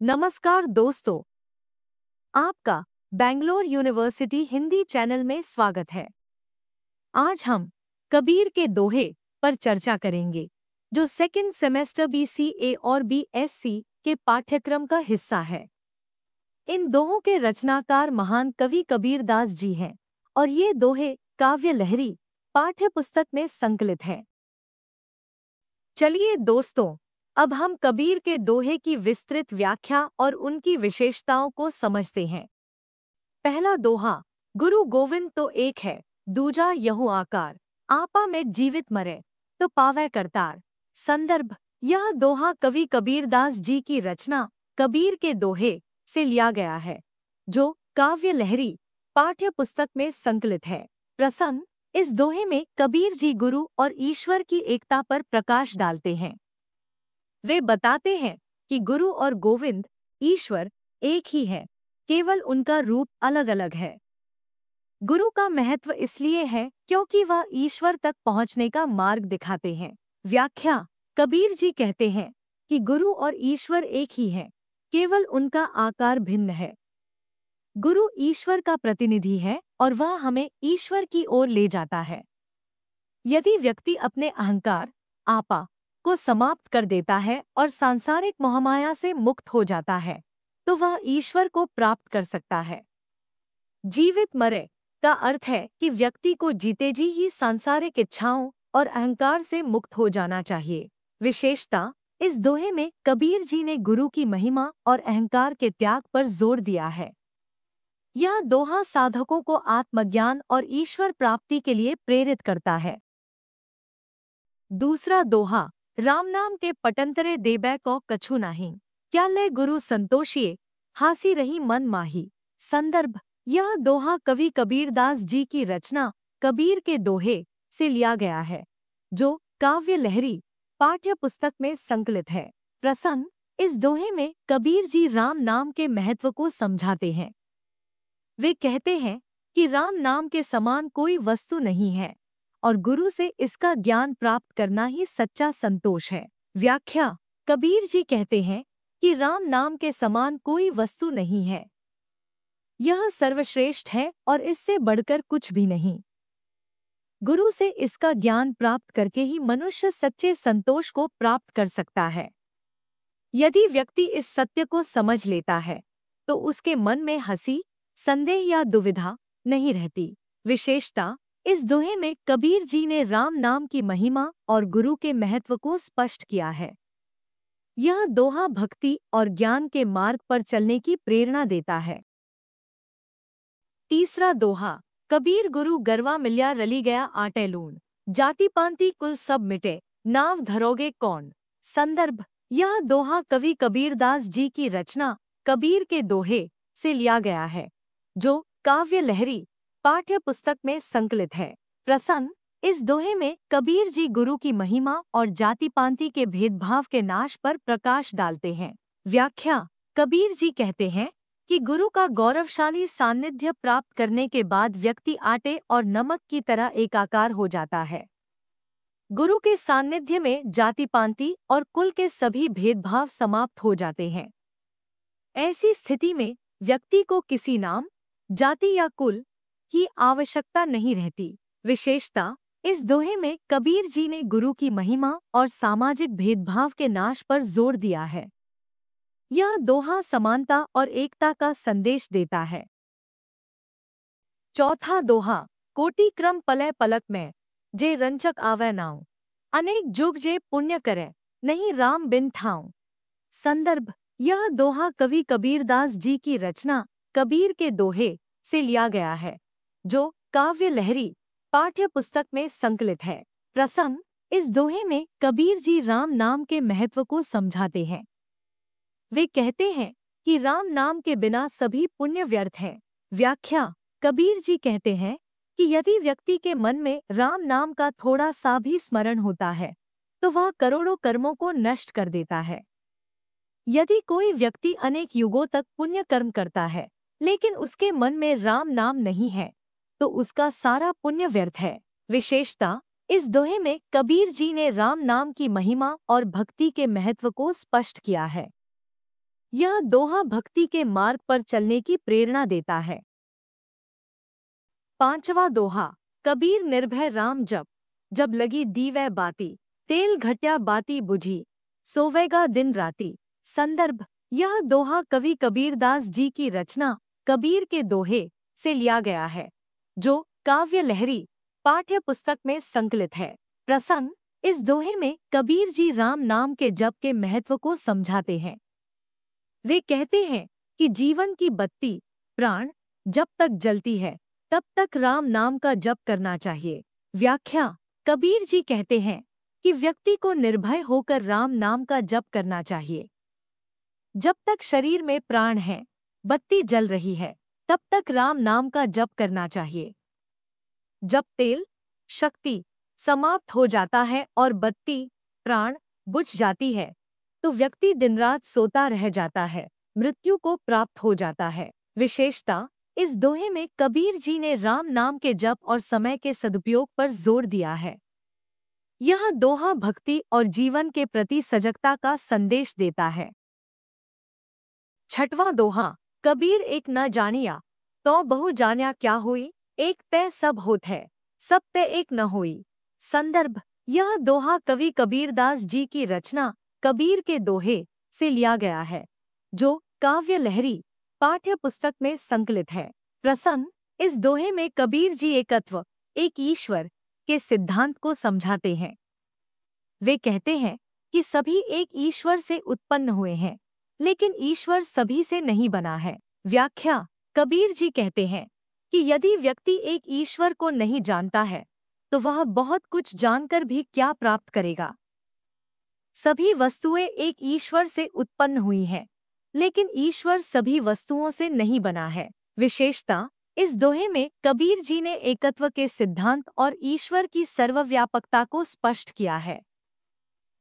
नमस्कार दोस्तों, आपका बैंगलोर यूनिवर्सिटी हिंदी चैनल में स्वागत है। आज हम कबीर के दोहे पर चर्चा करेंगे, जो सेकंड सेमेस्टर BCA और BSc के पाठ्यक्रम का हिस्सा है। इन दोहों के रचनाकार महान कवि कबीरदास जी हैं और ये दोहे काव्य लहरी पाठ्य पुस्तक में संकलित हैं। चलिए दोस्तों, अब हम कबीर के दोहे की विस्तृत व्याख्या और उनकी विशेषताओं को समझते हैं। पहला दोहा, गुरु गोविंद तो एक है, दूजा यहू आकार, आपा में जीवित मरे तो पावै करतार। संदर्भ, यह दोहा कवि कबीरदास जी की रचना कबीर के दोहे से लिया गया है, जो काव्य लहरी पाठ्य पुस्तक में संकलित है। प्रसंग, इस दोहे में कबीर जी गुरु और ईश्वर की एकता पर प्रकाश डालते हैं। वे बताते हैं कि गुरु और गोविंद ईश्वर एक ही है, केवल उनका रूप अलग अलग है। गुरु का महत्व इसलिए है क्योंकि वह ईश्वर तक पहुंचने का मार्ग दिखाते हैं। व्याख्या, कबीर जी कहते हैं कि गुरु और ईश्वर एक ही है, केवल उनका आकार भिन्न है। गुरु ईश्वर का प्रतिनिधि है और वह हमें ईश्वर की ओर ले जाता है। यदि व्यक्ति अपने अहंकार, आपा को समाप्त कर देता है और सांसारिक मोहमाया से मुक्त हो जाता है, तो वह ईश्वर को प्राप्त कर सकता है। जीवित मरे का अर्थ है कि व्यक्ति को जीते जी ही सांसारिक इच्छाओं और अहंकार से मुक्त हो जाना चाहिए। विशेषता, इस दोहे में कबीर जी ने गुरु की महिमा और अहंकार के त्याग पर जोर दिया है। यह दोहा साधकों को आत्मज्ञान और ईश्वर प्राप्ति के लिए प्रेरित करता है। दूसरा दोहा, राम नाम के पटंतरे देबै को कछु नाही, क्या ले गुरु संतोषिए, हासी रही मन माही। संदर्भ, यह दोहा कवि कबीरदास जी की रचना कबीर के दोहे से लिया गया है, जो काव्य लहरी पाठ्य पुस्तक में संकलित है। प्रसंग, इस दोहे में कबीर जी राम नाम के महत्व को समझाते हैं। वे कहते हैं कि राम नाम के समान कोई वस्तु नहीं है और गुरु से इसका ज्ञान प्राप्त करना ही सच्चा संतोष है। व्याख्या, कबीर जी कहते हैं कि राम नाम के समान कोई वस्तु नहीं है, यह सर्वश्रेष्ठ है और इससे बढ़कर कुछ भी नहीं। गुरु से इसका ज्ञान प्राप्त करके ही मनुष्य सच्चे संतोष को प्राप्त कर सकता है। यदि व्यक्ति इस सत्य को समझ लेता है तो उसके मन में हंसी, संदेह या दुविधा नहीं रहती। विशेषता, इस दोहे में कबीर जी ने राम नाम की महिमा और गुरु के महत्व को स्पष्ट किया है। यह दोहा भक्ति और ज्ञान के मार्ग पर चलने की प्रेरणा देता है। तीसरा दोहा, कबीर गुरु गरवा मिल्या रली गया आटे लूण, जाति पांति कुल सब मिटे, नाव धरोगे कौन। संदर्भ, यह दोहा कवि कबीरदास जी की रचना कबीर के दोहे से लिया गया है, जो काव्य लहरी पाठ्य पुस्तक में संकलित है। प्रसंग, इस दोहे में कबीर जी गुरु की महिमा और जाति पांति के भेदभाव के नाश पर प्रकाश डालते हैं। व्याख्या, कबीर जी कहते हैं कि गुरु का गौरवशाली सानिध्य प्राप्त करने के बाद व्यक्ति आटे और नमक की तरह एकाकार हो जाता है। गुरु के सानिध्य में जाति पांति और कुल के सभी भेदभाव समाप्त हो जाते हैं। ऐसी स्थिति में व्यक्ति को किसी नाम, जाति या कुल की आवश्यकता नहीं रहती। विशेषता, इस दोहे में कबीर जी ने गुरु की महिमा और सामाजिक भेदभाव के नाश पर जोर दिया है। यह दोहा समानता और एकता का संदेश देता है। चौथा दोहा, कोटि क्रम पलै पलक में, जे रंचक आवै नाव, अनेक जुग जे पुण्य करे, नहीं राम बिन ठाव। संदर्भ, यह दोहा कवि कबीरदास जी की रचना कबीर के दोहे से लिया गया है, जो काव्य लहरी पाठ्य पुस्तक में संकलित है। प्रसंग, इस दोहे में कबीर जी राम नाम के महत्व को समझाते हैं। वे कहते हैं कि राम नाम के बिना सभी पुण्य व्यर्थ हैं। व्याख्या, कबीर जी कहते हैं कि यदि व्यक्ति के मन में राम नाम का थोड़ा सा भी स्मरण होता है तो वह करोड़ों कर्मों को नष्ट कर देता है। यदि कोई व्यक्ति अनेक युगों तक पुण्य कर्म करता है लेकिन उसके मन में राम नाम नहीं है तो उसका सारा पुण्य व्यर्थ है। विशेषता, इस दोहे में कबीर जी ने राम नाम की महिमा और भक्ति के महत्व को स्पष्ट किया है। यह दोहा भक्ति के मार्ग पर चलने की प्रेरणा देता है। पांचवा दोहा, कबीर निर्भय राम जप, जब लगी दीवै बाती, तेल घट्या बाती बुझी, सोवेगा दिन राती। संदर्भ, यह दोहा कवि कबीरदास जी की रचना कबीर के दोहे से लिया गया है, जो काव्य लहरी पाठ्य पुस्तक में संकलित है। प्रसंग, इस दोहे में कबीर जी राम नाम के जप के महत्व को समझाते हैं। वे कहते हैं कि जीवन की बत्ती प्राण जब तक जलती है तब तक राम नाम का जप करना चाहिए। व्याख्या, कबीर जी कहते हैं कि व्यक्ति को निर्भय होकर राम नाम का जप करना चाहिए। जब तक शरीर में प्राण है, बत्ती जल रही है, तब तक राम नाम का जप करना चाहिए। जब तेल शक्ति समाप्त हो जाता है और बत्ती प्राण बुझ जाती है, तो व्यक्ति दिन रात सोता रह जाता है, मृत्यु को प्राप्त हो जाता है। विशेषता, इस दोहे में कबीर जी ने राम नाम के जप और समय के सदुपयोग पर जोर दिया है। यह दोहा भक्ति और जीवन के प्रति सजगता का संदेश देता है। छठवां दोहा, कबीर एक न जानिया, तो बहु जान्या क्या हुई, एक तय सब होत है, सब तय एक न हुई। संदर्भ, यह दोहा कवि कबीरदास जी की रचना कबीर के दोहे से लिया गया है, जो काव्य लहरी पाठ्य पुस्तक में संकलित है। प्रसंग, इस दोहे में कबीर जी एकत्व, एक ईश्वर के सिद्धांत को समझाते हैं। वे कहते हैं कि सभी एक ईश्वर से उत्पन्न हुए हैं, लेकिन ईश्वर सभी से नहीं बना है। व्याख्या, कबीर जी कहते हैं कि यदि व्यक्ति एक ईश्वर को नहीं जानता है, तो वह बहुत कुछ जानकर भी क्या प्राप्त करेगा। सभी वस्तुएं एक ईश्वर से उत्पन्न हुई हैं, लेकिन ईश्वर सभी वस्तुओं से नहीं बना है। विशेषता, इस दोहे में कबीर जी ने एकत्व के सिद्धांत और ईश्वर की सर्वव्यापकता को स्पष्ट किया है।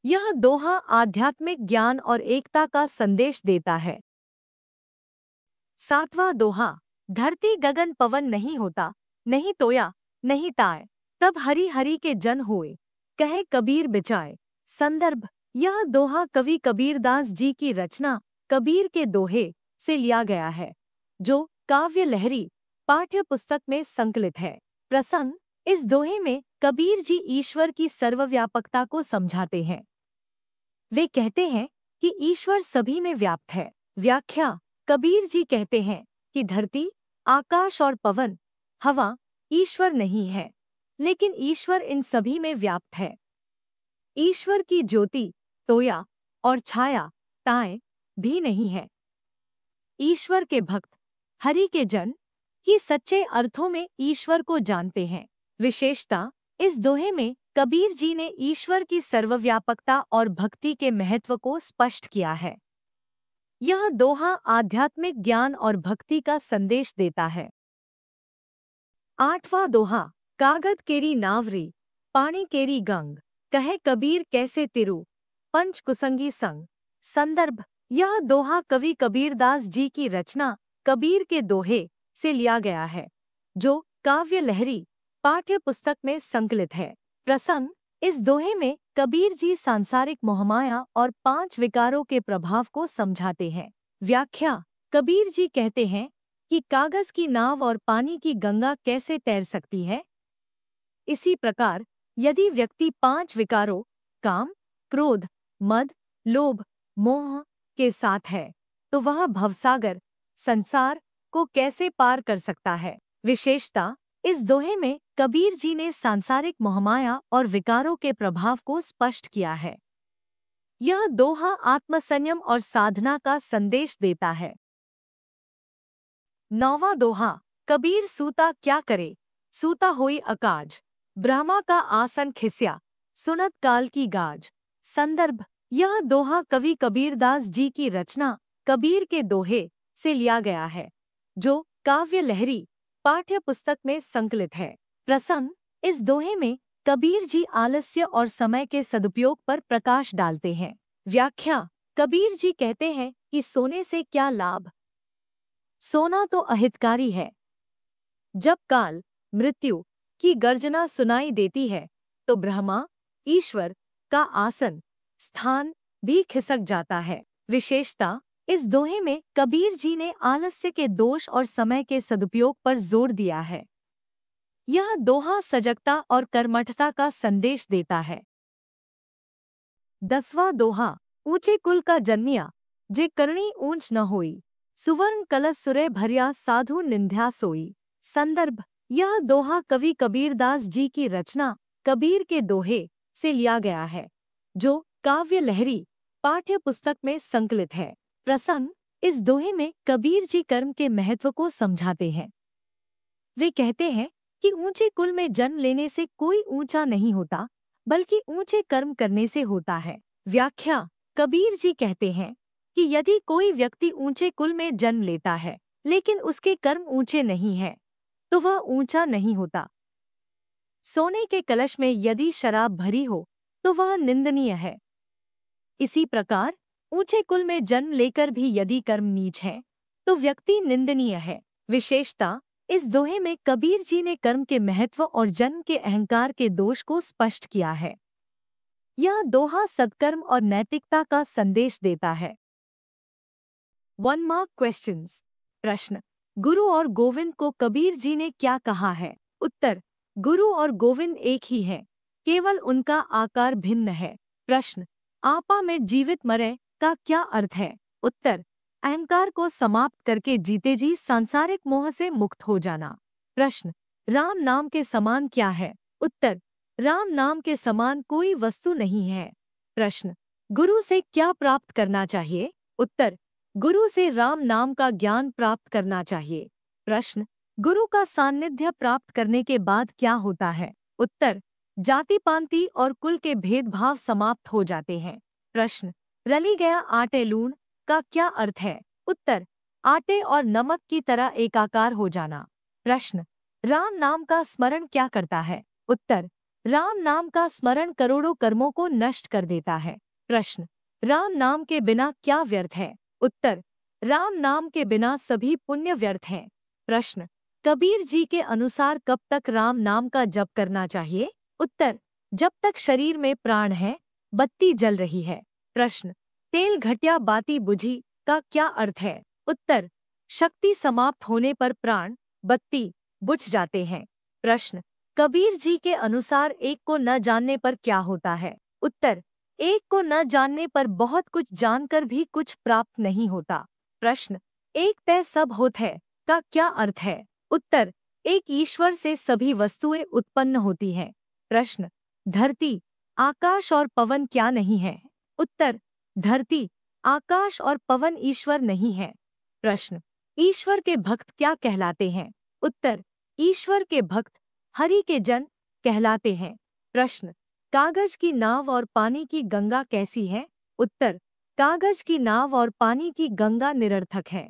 यह दोहा आध्यात्मिक ज्ञान और एकता का संदेश देता है। सातवां दोहा, धरती गगन पवन नहीं होता, नहीं तोया नहीं ताय, तब हरि हरि के जन हुए, कहे कबीर बिचाए। संदर्भ, यह दोहा कवि कबीरदास जी की रचना कबीर के दोहे से लिया गया है, जो काव्य लहरी पाठ्य पुस्तक में संकलित है। प्रसंग, इस दोहे में कबीर जी ईश्वर की सर्वव्यापकता को समझाते हैं। वे कहते हैं कि ईश्वर सभी में व्याप्त है। व्याख्या, कबीर जी कहते हैं कि धरती, आकाश और पवन, हवा ईश्वर नहीं है, लेकिन ईश्वर इन सभी में व्याप्त है। ईश्वर की ज्योति, तोया और छाया, ताए भी नहीं है। ईश्वर के भक्त, हरि के जन ही सच्चे अर्थों में ईश्वर को जानते हैं। विशेषता, इस दोहे में कबीर जी ने ईश्वर की सर्वव्यापकता और भक्ति के महत्व को स्पष्ट किया है। यह दोहा आध्यात्मिक ज्ञान और भक्ति का संदेश देता है। आठवां दोहा, कागद केरी नावरी, पानी केरी गंग, कहे कबीर कैसे तिरु, पंच कुसंगी संग। संदर्भ, यह दोहा कवि कबीरदास जी की रचना कबीर के दोहे से लिया गया है, जो काव्य लहरी पाठ्य पुस्तक में संकलित है। प्रसंग, इस दोहे में कबीर जी सांसारिक मोहमाया और 5 विकारों के प्रभाव को समझाते हैं। व्याख्या, कबीर जी कहते हैं कि कागज की नाव और पानी की गंगा कैसे तैर सकती है। इसी प्रकार यदि व्यक्ति 5 विकारों काम, क्रोध, मद, लोभ, मोह के साथ है, तो वह भवसागर संसार को कैसे पार कर सकता है। विशेषता, इस दोहे में कबीर जी ने सांसारिक मोहमाया और विकारों के प्रभाव को स्पष्ट किया है। यह दोहा आत्मसंयम और साधना का संदेश देता है। 9वां दोहा, कबीर सूता क्या करे, सूता होई अकाज, ब्रह्मा का आसन खिस्या, सुनत काल की गाज। संदर्भ, यह दोहा कवि कबीरदास जी की रचना कबीर के दोहे से लिया गया है, जो काव्य लहरी पाठ्य पुस्तक में संकलित है। प्रसंग, इस दोहे में कबीर जी आलस्य और समय के सदुपयोग पर प्रकाश डालते हैं। व्याख्या, कबीर जी कहते हैं कि सोने से क्या लाभ, सोना तो अहितकारी है। जब काल, मृत्यु की गर्जना सुनाई देती है, तो ब्रह्मा, ईश्वर का आसन स्थान भी खिसक जाता है। विशेषता, इस दोहे में कबीर जी ने आलस्य के दोष और समय के सदुपयोग पर जोर दिया है। यह दोहा सजगता और कर्मठता का संदेश देता है। 10वां दोहा, ऊंचे कुल का जन्मिया, जे करणी ऊंच न होई, सुवर्ण कलश सुरे भरिया साधु निंध्या सोई। संदर्भ, यह दोहा कवि कबीरदास जी की रचना कबीर के दोहे से लिया गया है, जो काव्य लहरी पाठ्य पुस्तक में संकलित है। प्रसंग, इस दोहे में कबीर जी कर्म के महत्व को समझाते हैं। वे कहते हैं कि ऊंचे कुल में जन्म लेने से कोई ऊंचा नहीं होता, बल्कि ऊंचे कर्म करने से होता है। व्याख्या, कबीर जी कहते हैं कि यदि कोई व्यक्ति ऊंचे कुल में जन्म लेता है लेकिन उसके कर्म ऊंचे नहीं हैं, तो वह ऊंचा नहीं होता। सोने के कलश में यदि शराब भरी हो तो वह निंदनीय है। इसी प्रकार ऊंचे कुल में जन्म लेकर भी यदि कर्म नीच है तो व्यक्ति निंदनीय है। विशेषता, इस दोहे में कबीर जी ने कर्म के महत्व और जन्म के अहंकार के दोष को स्पष्ट किया है। यह दोहा सत्कर्म और नैतिकता का संदेश देता है। 1 मार्क क्वेश्चंस। प्रश्न, गुरु और गोविंद को कबीर जी ने क्या कहा है? उत्तर, गुरु और गोविंद एक ही हैं, केवल उनका आकार भिन्न है। प्रश्न, आपा में जीवित मरे का क्या अर्थ है? उत्तर, अहंकार को समाप्त करके जीते जी सांसारिक मोह से मुक्त हो जाना। प्रश्न, राम नाम के समान क्या है? उत्तर, राम नाम के समान कोई वस्तु नहीं है। प्रश्न, गुरु से क्या प्राप्त करना चाहिए? उत्तर, गुरु से राम नाम का ज्ञान प्राप्त करना चाहिए। प्रश्न, गुरु का सान्निध्य प्राप्त करने के बाद क्या होता है? उत्तर, जाति पांति और कुल के भेदभाव समाप्त हो जाते हैं। प्रश्न, रली गया आटे लूण का क्या अर्थ है? उत्तर, आटे और नमक की तरह एकाकार हो जाना। प्रश्न, राम नाम का स्मरण क्या करता है? उत्तर, राम नाम का स्मरण करोड़ों कर्मों को नष्ट कर देता है। प्रश्न, राम नाम के बिना क्या व्यर्थ है? उत्तर, राम नाम के बिना सभी पुण्य व्यर्थ हैं। प्रश्न, कबीर जी के अनुसार कब तक राम नाम का जप करना चाहिए? उत्तर, जब तक शरीर में प्राण है, बत्ती जल रही है। प्रश्न, तेल घटिया बाती बुझी का क्या अर्थ है? उत्तर, शक्ति समाप्त होने पर प्राण, बत्ती बुझ जाते हैं। प्रश्न, कबीर जी के अनुसार एक को न जानने पर क्या होता है? उत्तर, एक को न जानने पर बहुत कुछ जानकर भी कुछ प्राप्त नहीं होता। प्रश्न, एक तय सब होत है का क्या अर्थ है? उत्तर, एक ईश्वर से सभी वस्तुएं उत्पन्न होती हैं। प्रश्न, धरती, आकाश और पवन क्या नहीं है? उत्तर, धरती, आकाश और पवन ईश्वर नहीं है। प्रश्न, ईश्वर के भक्त क्या कहलाते हैं? उत्तर, ईश्वर के भक्त हरि के जन कहलाते हैं। प्रश्न, कागज की नाव और पानी की गंगा कैसी है? उत्तर, कागज की नाव और पानी की गंगा निरर्थक है।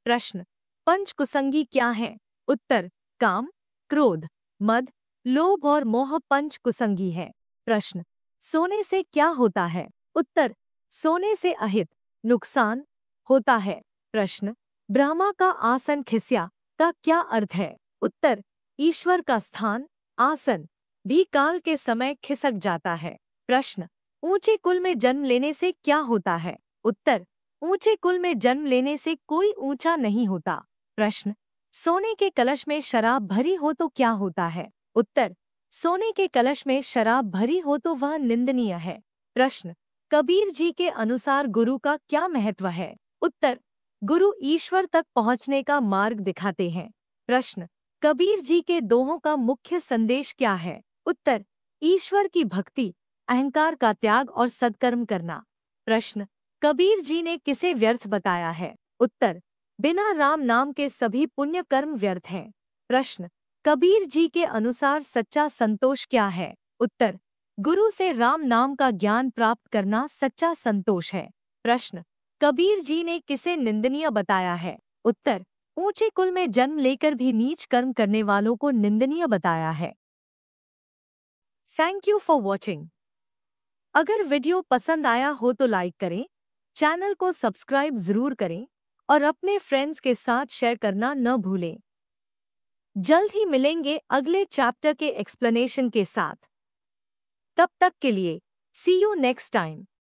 प्रश्न, पंचकुसंगी क्या है? उत्तर, काम, क्रोध, मद, लोभ और मोह पंचकुसंगी है। प्रश्न, सोने से क्या होता है? उत्तर, सोने से अहित नुकसान होता है। प्रश्न, ब्रह्मा का आसन खिसिया का क्या अर्थ है? उत्तर, ईश्वर का स्थान, आसन भी काल के समय खिसक जाता है। प्रश्न, ऊंचे कुल में जन्म लेने से क्या होता है? उत्तर, ऊंचे कुल में जन्म लेने से कोई ऊंचा नहीं होता। प्रश्न, सोने के कलश में शराब भरी हो तो क्या होता है? उत्तर, सोने के कलश में शराब भरी हो तो वह निंदनीय है। प्रश्न, कबीर जी के अनुसार गुरु का क्या महत्व है? उत्तर, गुरु ईश्वर तक पहुंचने का मार्ग दिखाते हैं। प्रश्न, कबीर जी के दोहों का मुख्य संदेश क्या है? उत्तर, ईश्वर की भक्ति, अहंकार का त्याग और सत्कर्म करना। प्रश्न, कबीर जी ने किसे व्यर्थ बताया है? उत्तर, बिना राम नाम के सभी पुण्य कर्म व्यर्थ हैं। प्रश्न, कबीर जी के अनुसार सच्चा संतोष क्या है? उत्तर, गुरु से राम नाम का ज्ञान प्राप्त करना सच्चा संतोष है। प्रश्न, कबीर जी ने किसे निंदनीय बताया है? उत्तर, ऊंचे कुल में जन्म लेकर भी नीच कर्म करने वालों को निंदनीय बताया है। Thank you for watching. अगर वीडियो पसंद आया हो तो लाइक करें, चैनल को सब्सक्राइब जरूर करें और अपने फ्रेंड्स के साथ शेयर करना न भूलें। जल्द ही मिलेंगे अगले चैप्टर के एक्सप्लेनेशन के साथ। तब तक के लिए सी यू नेक्स्ट टाइम।